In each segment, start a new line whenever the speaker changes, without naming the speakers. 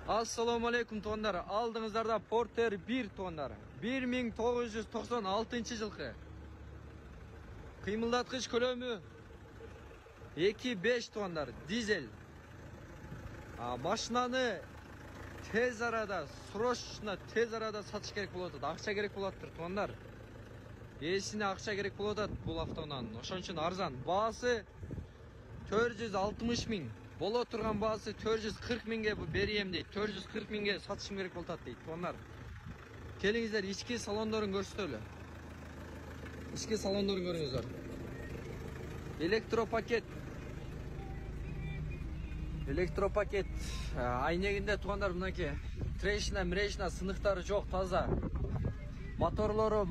Assalamu alaikum tonlar. Aldığınızlarda Porter 1 tonlar. 1996 жылқы. Kıymıldatқыш көлемі 2,5 tonlar. Dizel. Машинаны tez arada, срочно tez arada satış керек болады. Ақша керек болады tonlar. Есіне ақша керек болады бұл автоунанын. Ошон үчүн арзан. Баасы 460 000. Бола тұрған баасы 440 000-ге берем дейді. 440 000-ге сатышым керек болтат дейді. Tonlar. Келіңіздер, ішкі салондорын көрсөтөлү. Ішкі салондорын көрүңүздөр. Elektropakет. Elektropakет. Айнегинде тугандар мынакей. Трешина сыныктары жок, таза. Моторлору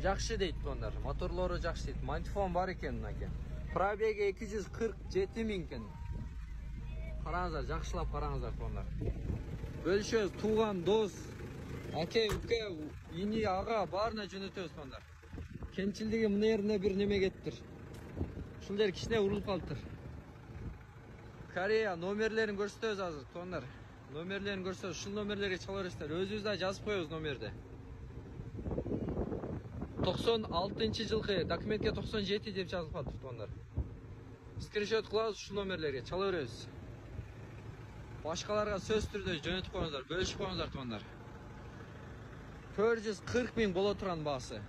жакшы дейт тугандар. Моторлору жакшы дейт. Мантифон бар экен мынакей. Пробеги 247 000 экен. Караңыздар, жакшылап караңыздар тугандар. Бөлүшөбүз, туган, дос, аке, уке, ини, ага баарына жөнөтөбүз тугандар. Кемчилдиги мына жеринде бир неме кетиптир. Ушул жер кичине урулуп калыптыр. Корея номерлерин көрсөтөбүз азыр тугандар. Номерлерин көрсөтөбүз. Ушул номерлерге чала бересиздер. Өзүбүз да жазып коебуз номерди. 96 жылкы, документке 97 деп жазылып калыптыр тугандар. Скриншот кылабыз, ушул номерлерге чала беребиз. Башкаларга сөз түрдө жөнөтүп коюңуздар, бөлүшүп коюңуздар тугандар. 440 000 боло турган баасы.